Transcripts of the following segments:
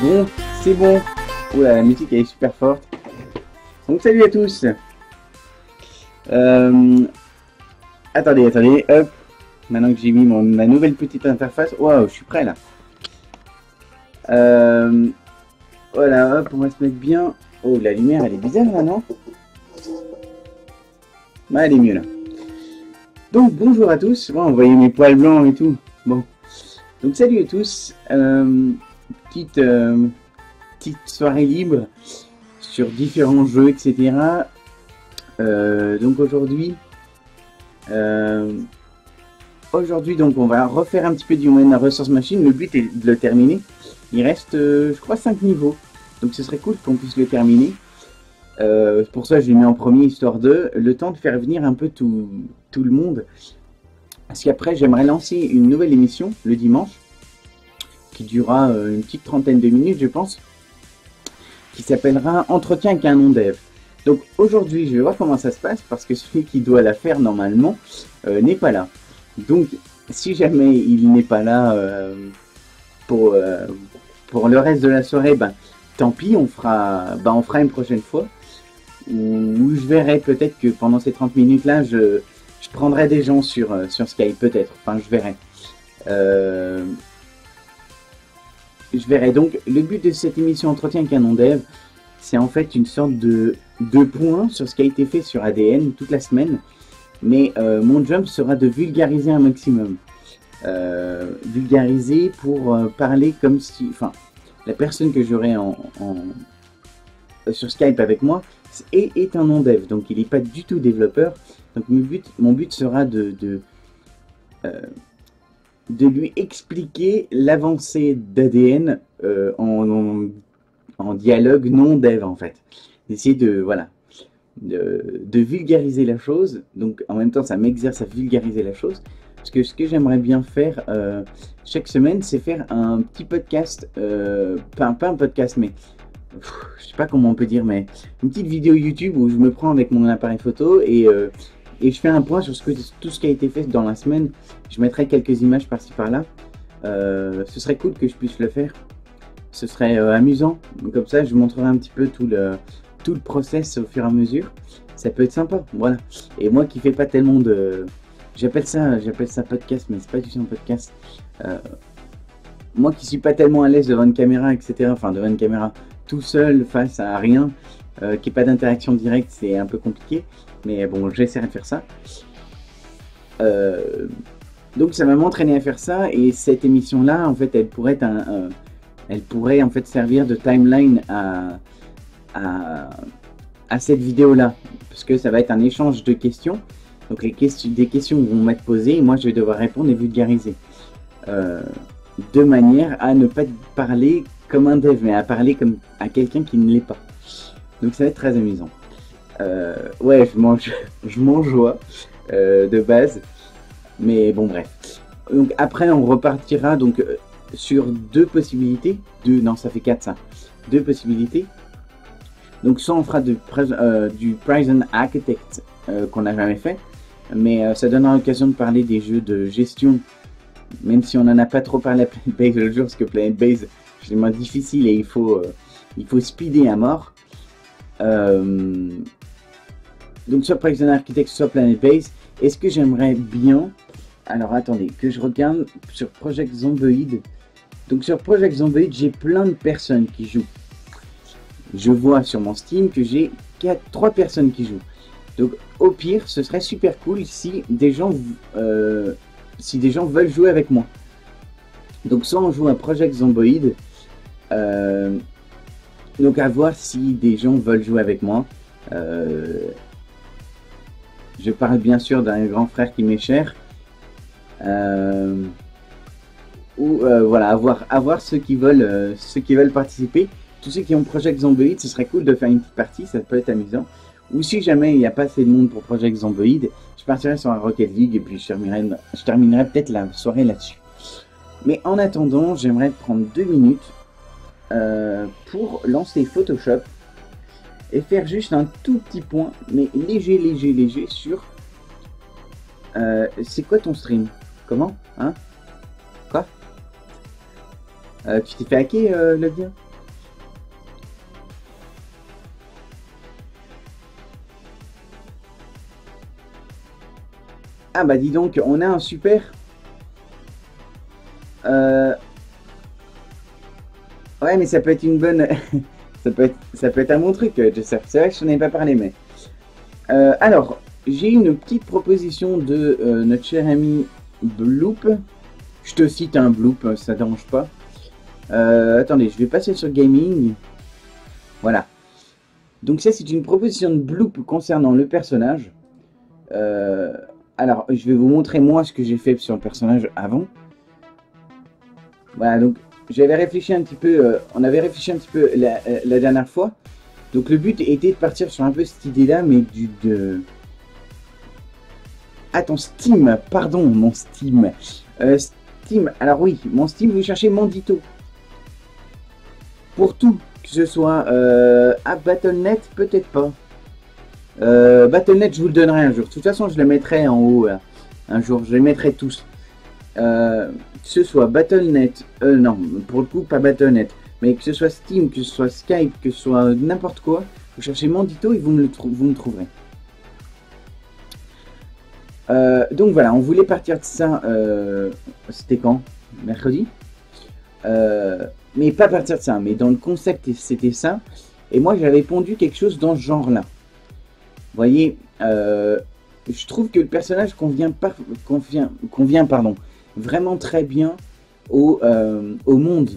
Bon, c'est bon. Oula, la musique elle est super forte. Donc salut à tous. Attendez, hop. Maintenant que j'ai mis ma nouvelle petite interface. Waouh, je suis prêt là. Voilà, hop, on va se mettre bien. Oh, la lumière elle est bizarre là, non? Ouais, elle est mieux là. Donc bonjour à tous. Bon, vous voyez mes poils blancs et tout. Bon. Donc salut à tous. Petite soirée libre sur différents jeux, etc. Donc aujourd'hui, donc on va refaire un petit peu du Human Resource Machine. Le but est de le terminer. Il reste, je crois, 5 niveaux. Donc ce serait cool qu'on puisse le terminer. Pour ça, je l'ai mis en premier, histoire de le temps de faire venir un peu tout le monde. Parce qu'après, j'aimerais lancer une nouvelle émission le dimanche, qui durera une petite trentaine de minutes, je pense, qui s'appellera Entretien avec un non-dev. Donc aujourd'hui, je vais voir comment ça se passe, parce que celui qui doit la faire normalement n'est pas là. Donc, si jamais il n'est pas là pour le reste de la soirée, ben, tant pis, on fera une prochaine fois. Où je verrai peut-être que pendant ces 30 minutes-là, je prendrai des gens sur Skype, peut-être. Enfin, je verrai. Je verrai. Donc, le but de cette émission Entretien avec un non-dev, c'est en fait une sorte de point sur ce qui a été fait sur ADN toute la semaine. Mais mon job sera de vulgariser un maximum. Vulgariser pour parler comme si... Enfin, la personne que j'aurai sur Skype avec moi est un non-dev. Donc, il n'est pas du tout développeur. Donc, mon but sera de lui expliquer l'avancée d'ADN en dialogue non-dev, en fait. D'essayer de vulgariser la chose. Donc, en même temps, ça m'exerce à vulgariser la chose. Parce que ce que j'aimerais bien faire chaque semaine, c'est faire un petit podcast, pas un podcast, mais je sais pas comment on peut dire, mais une petite vidéo YouTube où je me prends avec mon appareil photo et je fais un point sur tout ce qui a été fait dans la semaine. Je mettrai quelques images par-ci par-là. Ce serait cool que je puisse le faire. Ce serait amusant. Comme ça, je vous montrerai un petit peu tout le process au fur et à mesure. Ça peut être sympa, voilà. Et moi qui fais pas tellement de... J'appelle ça podcast, mais c'est pas du tout un podcast. Moi qui suis pas tellement à l'aise devant une caméra, etc. Enfin, devant une caméra tout seul face à rien, qui n'ait pas d'interaction directe, c'est un peu compliqué. Mais bon, j'essaierai de faire ça. Donc ça va m'entraîner à faire ça. Et cette émission-là, en fait, elle pourrait en fait servir de timeline à cette vidéo-là. Parce que ça va être un échange de questions. Donc des questions vont m'être posées et moi je vais devoir répondre et vulgariser. De manière à ne pas parler comme un dev, mais à parler comme à quelqu'un qui ne l'est pas. Donc ça va être très amusant. Ouais, je mange joie de base. Mais bon, bref. Donc après, on repartira donc sur deux possibilités. Non, ça fait 4 ça. Deux possibilités. Donc soit on fera du Prison Architect qu'on n'a jamais fait. Mais ça donnera l'occasion de parler des jeux de gestion. Même si on n'en a pas trop parlé à Planet Base le jour, parce que Planet Base, c'est vraiment difficile et il faut speeder à mort. Donc soit Prison Architect, soit Planet Base. Est-ce que j'aimerais bien... Alors attendez, que je regarde sur Project Zomboid. Donc sur Project Zomboid, j'ai plein de personnes qui jouent. Je vois sur mon Steam que j'ai 3 personnes qui jouent. Donc au pire, ce serait super cool si des gens veulent jouer avec moi. Donc soit on joue à Project Zomboid. Donc à voir si des gens veulent jouer avec moi. Je parle bien sûr d'un grand frère qui m'est cher. Voilà, à voir ceux qui veulent participer. Tous ceux qui ont Project Zomboid, ce serait cool de faire une petite partie, ça peut être amusant. Ou si jamais il n'y a pas assez de monde pour Project Zomboid, je partirai sur un Rocket League et puis je terminerai peut-être la soirée là-dessus. Mais en attendant, j'aimerais prendre 2 minutes pour lancer Photoshop et faire juste un tout petit point, mais léger sur... c'est quoi ton stream? Comment? Hein? Quoi? Tu t'es fait hacker le lien? Ah bah dis donc, on a un super... Ouais, mais ça peut être une bonne... ça peut être un bon truc, Jesser. C'est vrai que je n'en ai pas parlé, mais... alors, j'ai une petite proposition de notre cher ami Bloop. Je te cite un Bloop, ça ne dérange pas. Attendez, je vais passer sur Gaming. Voilà. Donc ça, c'est une proposition de Bloop concernant le personnage. Alors, je vais vous montrer moi ce que j'ai fait sur le personnage avant. Voilà, donc j'avais réfléchi un petit peu, on avait réfléchi un petit peu la dernière fois. Donc le but était de partir sur un peu cette idée-là, mais Ah, ton Steam, pardon, mon Steam. Steam, alors oui, mon Steam, vous cherchez Mandito. Pour tout, que ce soit à Battle.net, peut-être pas. Battle.net, je vous le donnerai un jour. De toute façon, je le mettrai en haut, là. Un jour, je les mettrai tous. Que ce soit Battle.net, non, pour le coup, pas Battle.net, mais que ce soit Steam, que ce soit Skype, que ce soit n'importe quoi, vous cherchez Mandito et vous me trouverez. Donc voilà, on voulait partir de ça, c'était quand? Mercredi, mais pas partir de ça, mais dans le concept c'était ça, et moi j'avais pondu quelque chose dans ce genre-là. Vous voyez, je trouve que le personnage convient vraiment très bien au monde,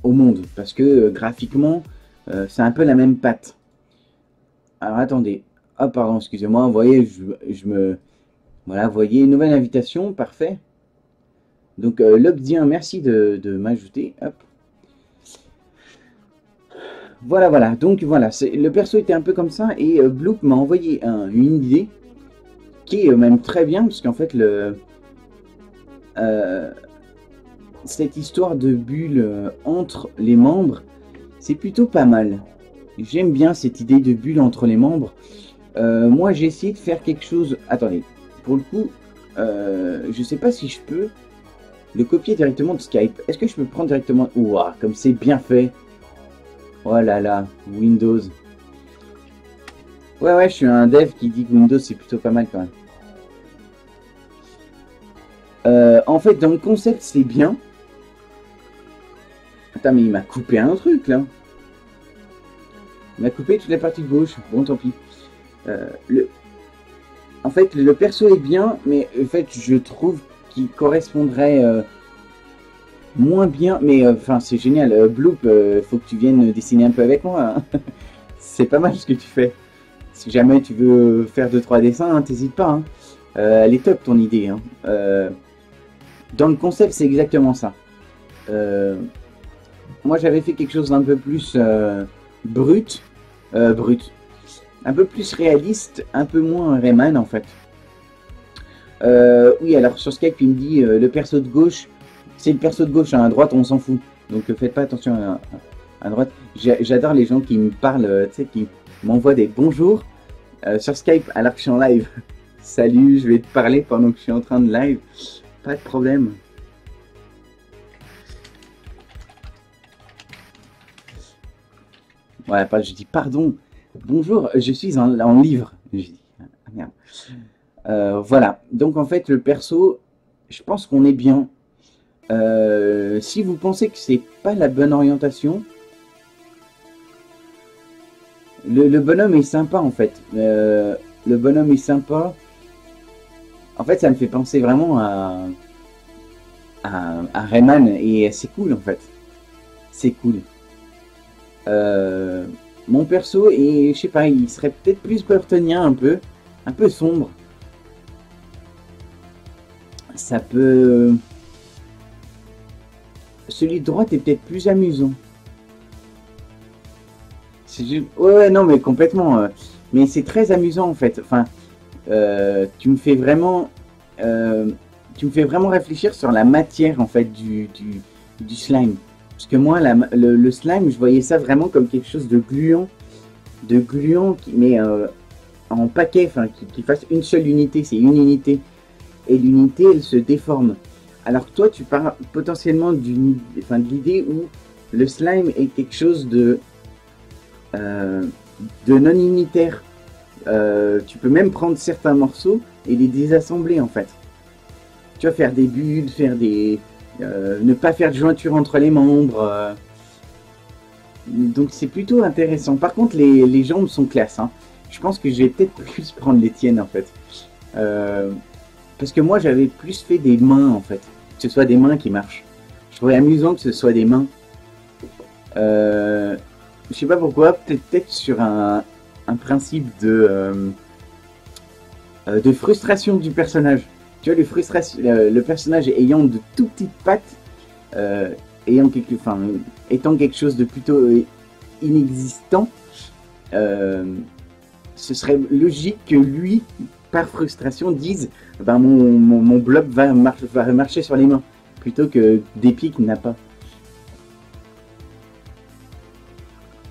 au monde, parce que graphiquement, c'est un peu la même patte. Alors attendez, ah pardon, excusez-moi, vous voyez, voilà, vous voyez, nouvelle invitation, parfait. Donc Lobdien, merci de m'ajouter, hop. Voilà, donc voilà, le perso était un peu comme ça, et Bloop m'a envoyé une idée, qui est même très bien, parce qu'en fait, cette histoire de bulle entre les membres, c'est plutôt pas mal. J'aime bien cette idée de bulle entre les membres. Moi, j'ai essayé de faire quelque chose... Attendez, pour le coup, je sais pas si je peux le copier directement de Skype. Est-ce que je peux prendre directement... Ouah, comme c'est bien fait. Oh là là, Windows. Ouais, je suis un dev qui dit que Windows, c'est plutôt pas mal quand même. En fait, dans le concept, c'est bien. Attends, mais il m'a coupé un truc, là. Il m'a coupé toute la partie gauche. Bon, tant pis. En fait, le perso est bien, mais en fait, je trouve qu'il correspondrait moins bien. Mais enfin, c'est génial. Bloop, faut que tu viennes dessiner un peu avec moi. Hein. C'est pas mal ce que tu fais. Si jamais tu veux faire 2-3 dessins, hein, t'hésites pas. Hein. Elle est top ton idée. Hein. Dans le concept, c'est exactement ça. Moi, j'avais fait quelque chose d'un peu plus brut. Un peu plus réaliste, un peu moins Rayman en fait. Oui, alors sur Skype, il me dit le perso de gauche, c'est le perso de gauche, hein, à droite, on s'en fout. Donc faites pas attention à droite. J'adore les gens qui me parlent, tu sais, qui m'envoient des bonjours sur Skype alors que je suis en live. Salut, je vais te parler pendant que je suis en train de live. Pas de problème. Ouais, je dis pardon. Bonjour, je suis en livre. Je dis, ah, merde. Voilà, donc en fait le perso, je pense qu'on est bien. Si vous pensez que c'est pas la bonne orientation, le bonhomme est sympa en fait. Le bonhomme est sympa. En fait, ça me fait penser vraiment à Rayman et c'est cool en fait. C'est cool. Mon perso, et je sais pas, il serait peut-être plus burtonien un peu sombre. Ça peut... Celui de droite est peut-être plus amusant. Ouais, non, mais complètement. Mais c'est très amusant en fait. Enfin, tu me fais vraiment réfléchir sur la matière en fait du slime. Parce que moi, le slime, je voyais ça vraiment comme quelque chose de gluant, mais en paquet, enfin, qui fasse une seule unité, c'est une unité. Et l'unité, elle se déforme. Alors que toi, tu pars potentiellement de l'idée où le slime est quelque chose de non unitaire. Tu peux même prendre certains morceaux et les désassembler en fait. Tu vas faire des bulles, faire des... ne pas faire de jointure entre les membres. Donc c'est plutôt intéressant. Par contre, les jambes sont classe. Hein. Je pense que je vais peut-être plus prendre les tiennes en fait. Parce que moi j'avais plus fait des mains en fait. Que ce soit des mains qui marchent. Je trouvais amusant que ce soit des mains. Je sais pas pourquoi, peut-être sur un principe de frustration du personnage. Tu vois, le personnage ayant de tout petites pattes, étant quelque chose de plutôt inexistant, ce serait logique que lui, par frustration, dise ben, mon blob va marcher sur les mains, plutôt que des pieds qu'il n'a pas.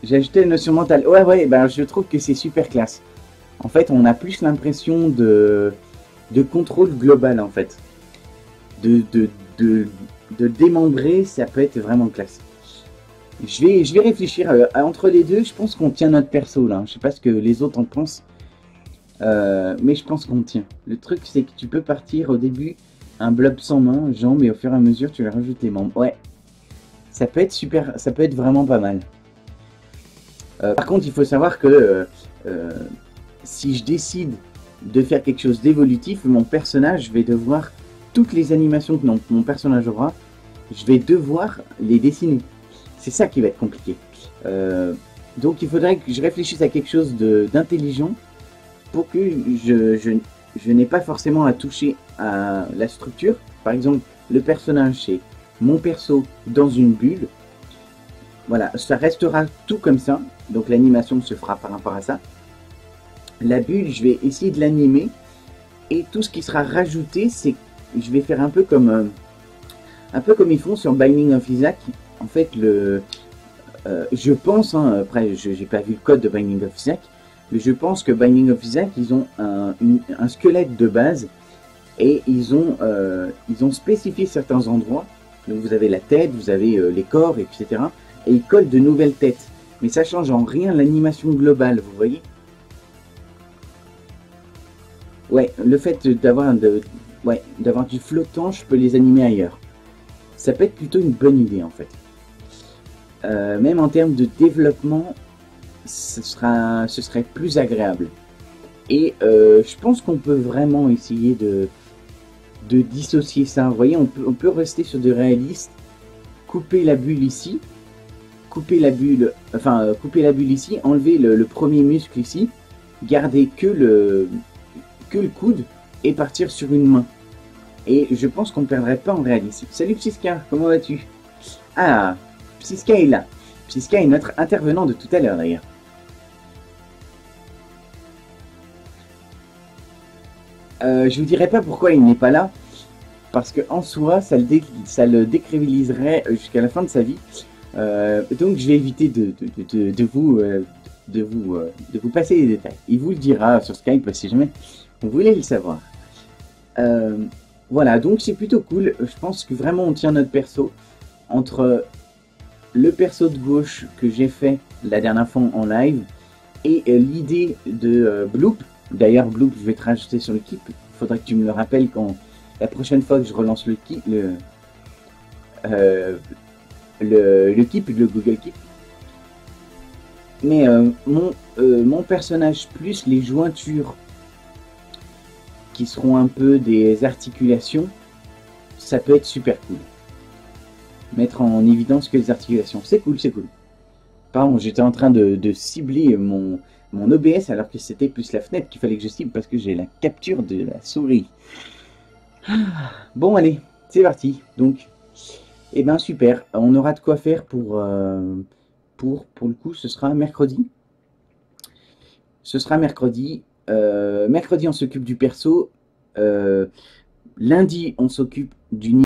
J'ai ajouté la notion mentale. Ouais, ben je trouve que c'est super classe. En fait, on a plus l'impression de contrôle global, en fait. De démembrer, ça peut être vraiment classe. Je vais réfléchir. Entre les deux, je pense qu'on tient notre perso, là. Je sais pas ce que les autres en pensent. Mais je pense qu'on tient. Le truc, c'est que tu peux partir au début, un blob sans main, jambes, et au fur et à mesure, tu vas rajouter les membres. Ouais. Ça peut être super, ça peut être vraiment pas mal. Par contre, il faut savoir que si je décide de faire quelque chose d'évolutif, mon personnage, je vais devoir, toutes les animations que mon personnage aura, je vais devoir les dessiner. C'est ça qui va être compliqué. Donc il faudrait que je réfléchisse à quelque chose d'intelligent pour que je n'ai pas forcément à toucher à la structure. Par exemple, le personnage, c'est mon perso dans une bulle. Voilà, ça restera tout comme ça. Donc l'animation se fera par rapport à ça. La bulle, je vais essayer de l'animer. Et tout ce qui sera rajouté, c'est je vais faire un peu comme ils font sur Binding of Isaac. En fait, je pense, hein, après j'ai pas vu le code de Binding of Isaac, mais je pense que Binding of Isaac, ils ont un squelette de base et ils ont spécifié certains endroits. Donc vous avez la tête, vous avez les corps, etc. Et ils collent de nouvelles têtes. Mais ça change en rien l'animation globale, vous voyez? Ouais, le fait d'avoir du flottant, je peux les animer ailleurs. Ça peut être plutôt une bonne idée en fait. Même en termes de développement, ce serait plus agréable. Et je pense qu'on peut vraiment essayer de dissocier ça. Vous voyez, on peut rester sur du réaliste, couper la bulle ici, couper la bulle ici, enlever le premier muscle ici, garder que le coude et partir sur une main. Et je pense qu'on ne perdrait pas en réalisme. Salut Psyska, comment vas-tu? Ah, Psyska est là. Psyska est notre intervenant de tout à l'heure d'ailleurs. Je vous dirai pas pourquoi il n'est pas là, parce que en soi, ça le décrédibiliserait jusqu'à la fin de sa vie. Donc je vais éviter de vous passer les détails. Il vous le dira sur Skype si jamais vous voulez le savoir. Voilà, donc c'est plutôt cool. Je pense que vraiment on tient notre perso. Entre le perso de gauche que j'ai fait la dernière fois en live et l'idée de Bloop. D'ailleurs, Bloop, je vais te rajouter sur le Keep. Il faudra que tu me le rappelles quand la prochaine fois que je relance le Keep, le Keep, le Google Keep. Mais mon personnage plus les jointures qui seront un peu des articulations, ça peut être super cool. Mettre en évidence que les articulations, c'est cool, c'est cool. Pardon, j'étais en train de cibler mon OBS alors que c'était plus la fenêtre qu'il fallait que je cible parce que j'ai la capture de la souris. Bon allez, c'est parti. Donc, eh ben super, on aura de quoi faire pour le coup, ce sera mercredi. Mercredi, on s'occupe du perso. Lundi, on s'occupe du